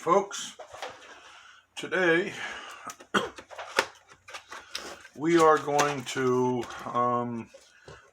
folks, today we are going to,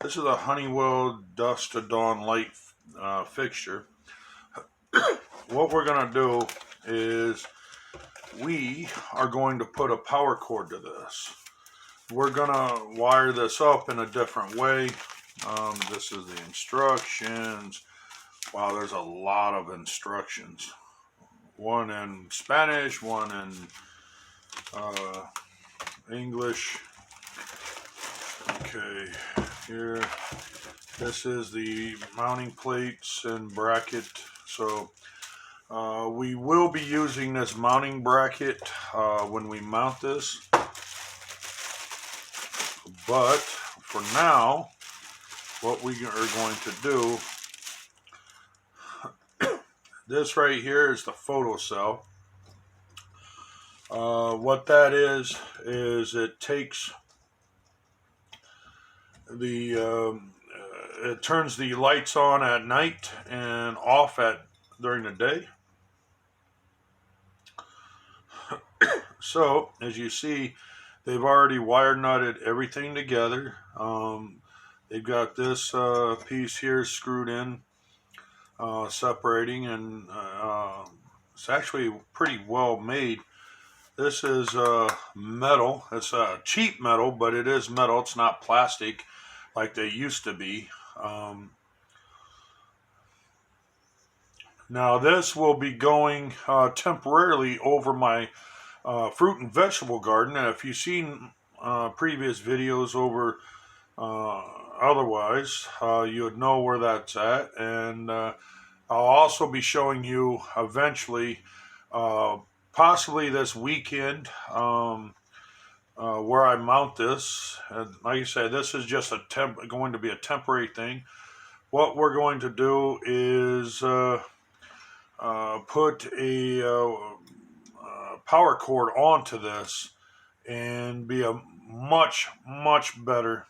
this is a Honeywell Dusk to Dawn light fixture. What we're going to do is we are going to put a power cord to this. We're going to wire this up in a different way. This is the instructions. Wow, there's a lot of instructions. One in Spanish, one in English. Okay, here, this is the mounting plates and bracket. So we will be using this mounting bracket when we mount this. But for now, what we are going to do, this right here is the photo cell. What that is it takes the, it turns the lights on at night and off during the day. So, as you see, they've already wire nutted everything together. They've got this piece here screwed in, separating, and it's actually pretty well made. This is metal. It's cheap metal, but it is metal. It's not plastic like they used to be. Now this will be going temporarily over my fruit and vegetable garden. And if you've seen previous videos over otherwise, you would know where that's at. And I'll also be showing you eventually, possibly this weekend, where I mount this. And like I said, this is just going to be a temporary thing. What we're going to do is put a power cord onto this and be a much better.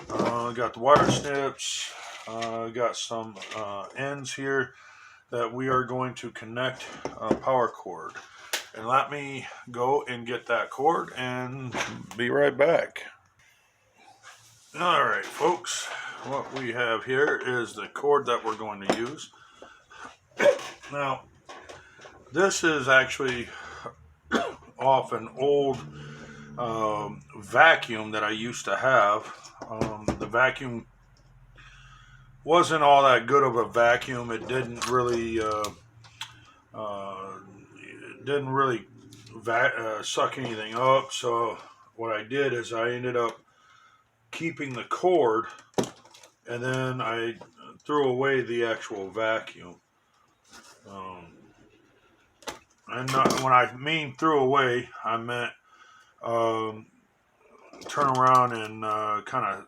Got the wire snips, got some ends here that we are going to connect a power cord. And let me go and get that cord and be right back. Alright folks, what we have here is the cord that we're going to use. Now, this is actually off an old vacuum that I used to have. The vacuum wasn't all that good of a vacuum. It didn't really suck anything up. So what I did is I ended up keeping the cord, and then I threw away the actual vacuum. And when I mean threw away, I meant turn around and kind of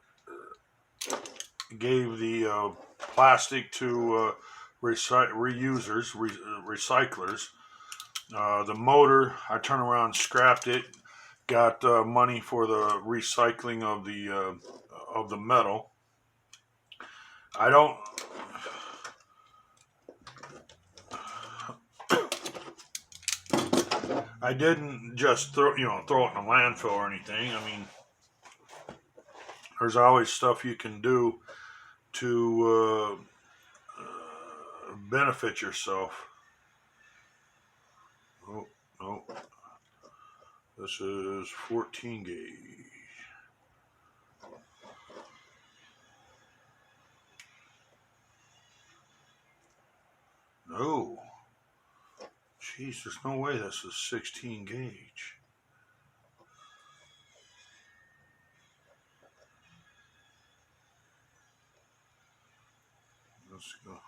gave the plastic to recyclers. The motor, I turned around and scrapped it. Got money for the recycling of the metal. I didn't just throw it in the landfill or anything. I mean, there's always stuff you can do to benefit yourself. Oh, no. This is 14 gauge. No. Jeez, there's no way this is 16 gauge. Let's go.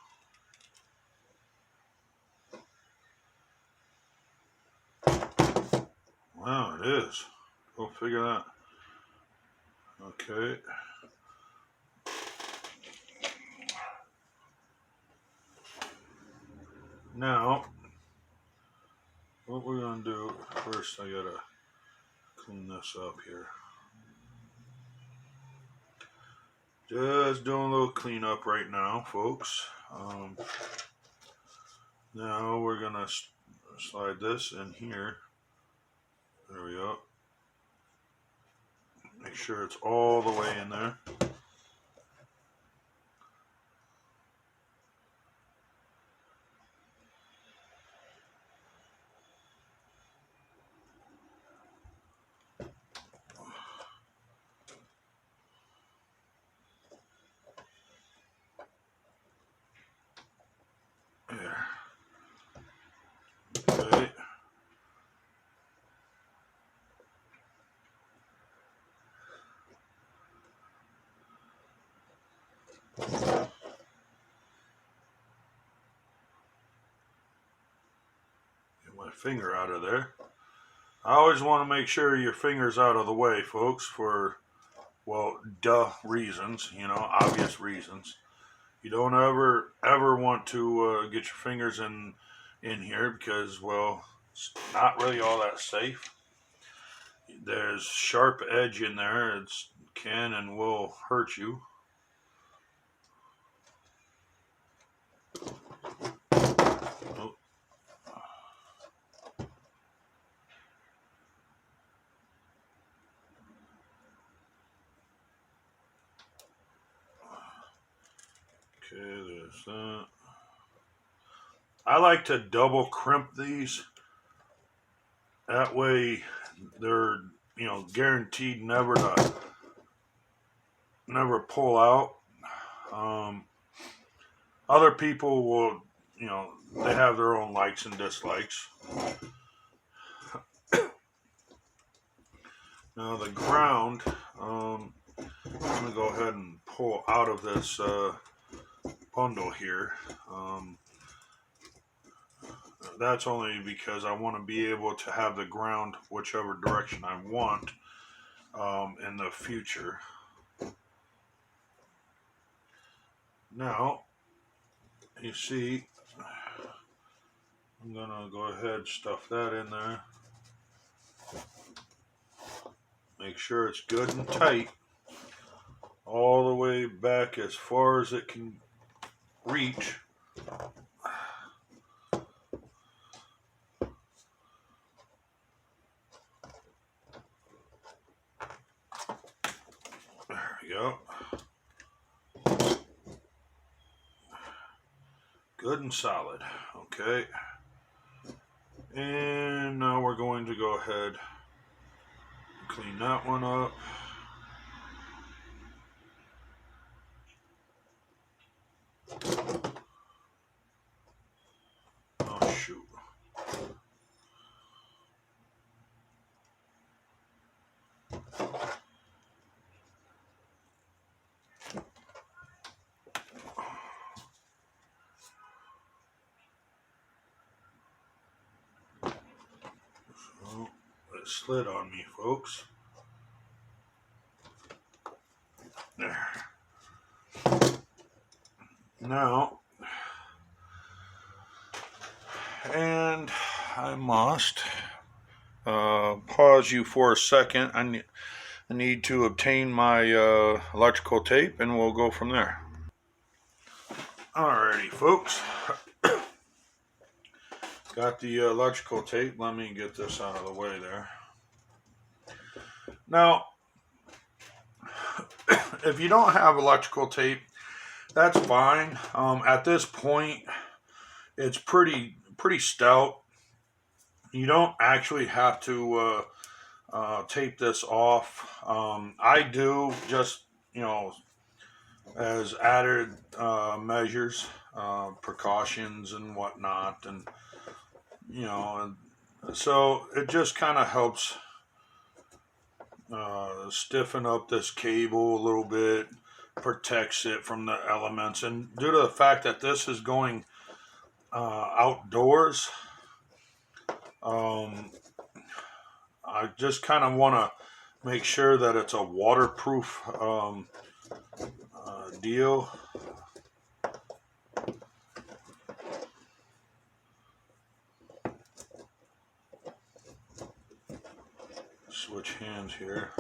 Wow, it is. Go figure that. Okay. Now, what we're going to do, first I gotta clean this up here. Just doing a little cleanup right now, folks. Now we're gonna slide this in here. There we go. Make sure it's all the way in there. There. Okay. Get my finger out of there. I always want to make sure your finger's out of the way, folks, for, well, reasons, you know, obvious reasons. You don't ever want to get your fingers in here because, well, it's not really all that safe. There's sharp edge in there. It can and will hurt you. Oh. Okay, there's that. I like to double crimp these. That way they're, you know, guaranteed never pull out. Other people will, you know, they have their own likes and dislikes. Now the ground, I'm going to go ahead and pull out of this bundle here. That's only because I want to be able to have the ground whichever direction I want in the future. Now, you see, I'm going to go ahead and stuff that in there. Make sure it's good and tight all the way back as far as it can reach. There we go. Good and solid. Okay. And now we're going to go ahead and clean that one up. Oh, shoot. So, it slid on me, folks. There. Now, and I must pause you for a second. I need to obtain my electrical tape and we'll go from there. Alrighty, folks. Got the electrical tape. Let me get this out of the way there. Now, if you don't have electrical tape, that's fine. At this point, it's pretty stout. You don't actually have to tape this off. I do, just, you know, as added measures, precautions and whatnot, and you know, and so it just kind of helps stiffen up this cable a little bit, protects it from the elements, and due to the fact that this is going outdoors, I just kind of want to make sure that it's a waterproof deal. Switch hands here.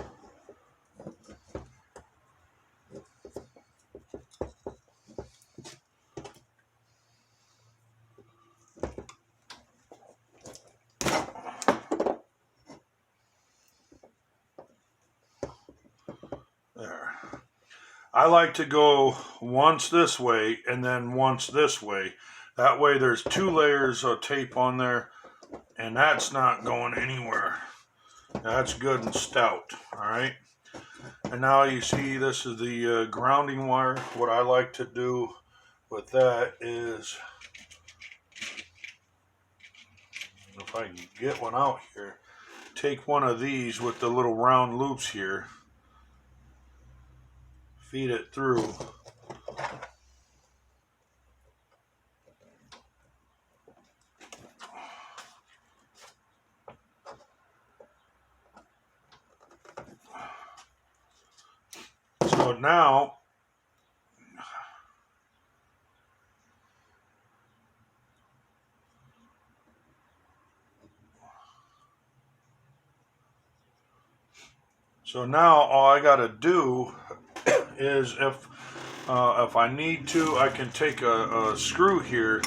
I like to go once this way and then once this way. That way there's 2 layers of tape on there, and that's not going anywhere. That's good and stout. All right. And now you see this is the grounding wire. What I like to do with that is, if I can get one out here, take one of these with the little round loops here, feed it through. So now, all I got to do is, if I need to, I can take a screw here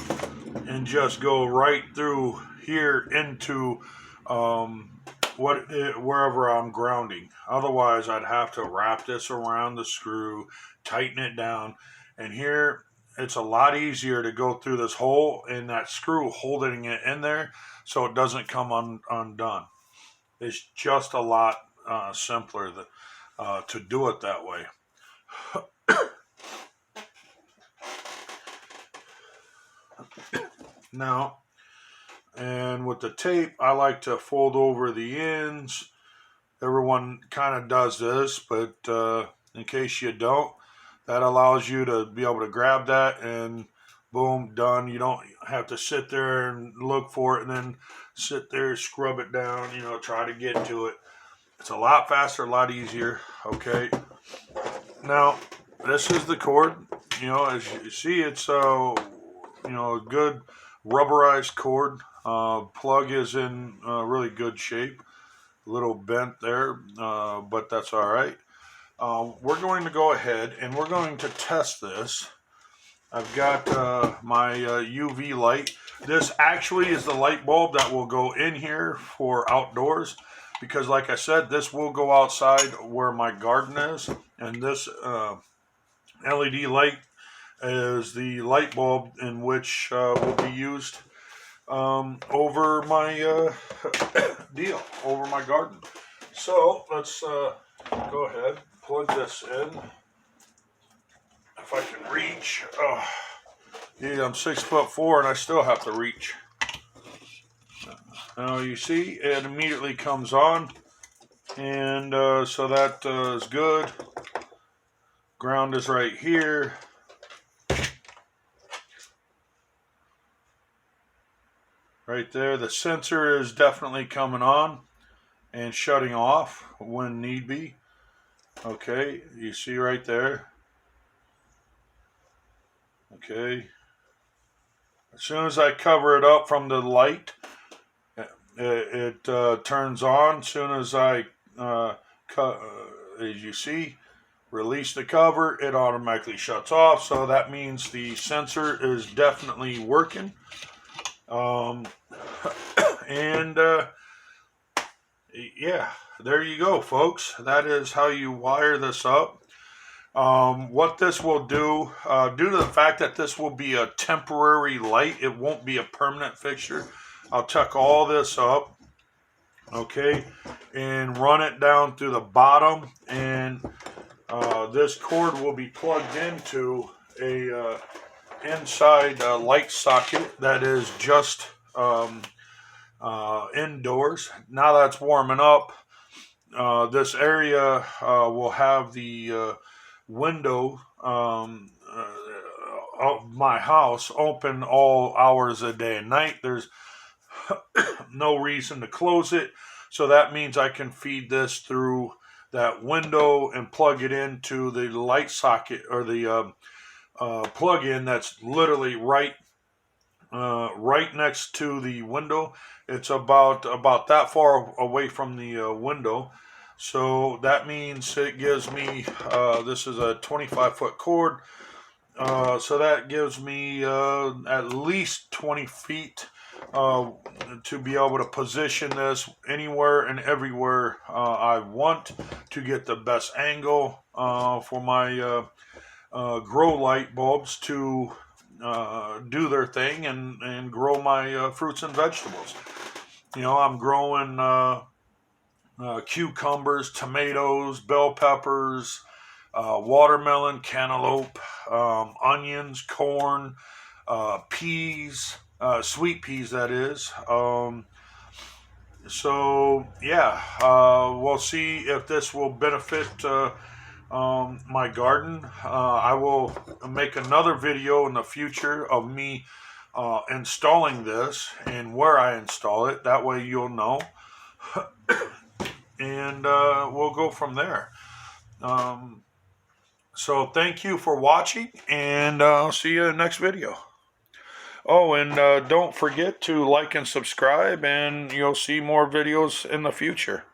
and just go right through here into wherever I'm grounding. Otherwise, I'd have to wrap this around the screw, tighten it down, and here it's a lot easier to go through this hole and that screw holding it in there so it doesn't come undone. It's just a lot simpler to do it that way. Now, and with the tape, I like to fold over the ends. Everyone kind of does this, but in case you don't, that allows you to be able to grab that and boom, done. You don't have to sit there and look for it and then sit there, scrub it down, try to get to it. It's a lot faster, a lot easier. Okay. Now, this is the cord. As you see, it's a good rubberized cord. Plug is in really good shape. A little bent there, but that's all right. We're going to go ahead and we're going to test this. I've got my UV light. This actually is the light bulb that will go in here for outdoors, because like I said, this will go outside where my garden is, and this LED light is the light bulb in which will be used over my deal, over my garden. So let's go ahead, plug this in. If I can reach. Yeah, I'm 6'4" and I still have to reach. Now you see it immediately comes on, and so that is good. Ground is right here. Right there. The sensor is definitely coming on and shutting off when need be. Okay, you see right there. Okay. As soon as I cover it up from the light, it turns on. As soon as I, as you see, release the cover, it automatically shuts off. So that means the sensor is definitely working. Yeah, there you go, folks. That is how you wire this up. What this will do, due to the fact that this will be a temporary light, it won't be a permanent fixture. I'll tuck all this up, okay, and run it down through the bottom, and this cord will be plugged into a inside light socket that is just indoors. Now that's warming up. This area will have the window of my house open all hours of day and night. There's no reason to close it, so that means I can feed this through that window and plug it into the light socket, or the plug-in that's literally right next to the window. It's about that far away from the window. So that means it gives me, this is a 25-foot cord, so that gives me at least 20 feet to be able to position this anywhere and everywhere I want to get the best angle for my grow light bulbs to do their thing and grow my fruits and vegetables. You know, I'm growing cucumbers, tomatoes, bell peppers, watermelon, cantaloupe, onions, corn, peas, sweet peas, that is. So yeah, we'll see if this will benefit my garden. I will make another video in the future of me installing this and where I install it. That way you'll know. And we'll go from there. So thank you for watching, and I'll see you in the next video. Oh, and don't forget to like and subscribe, and you'll see more videos in the future.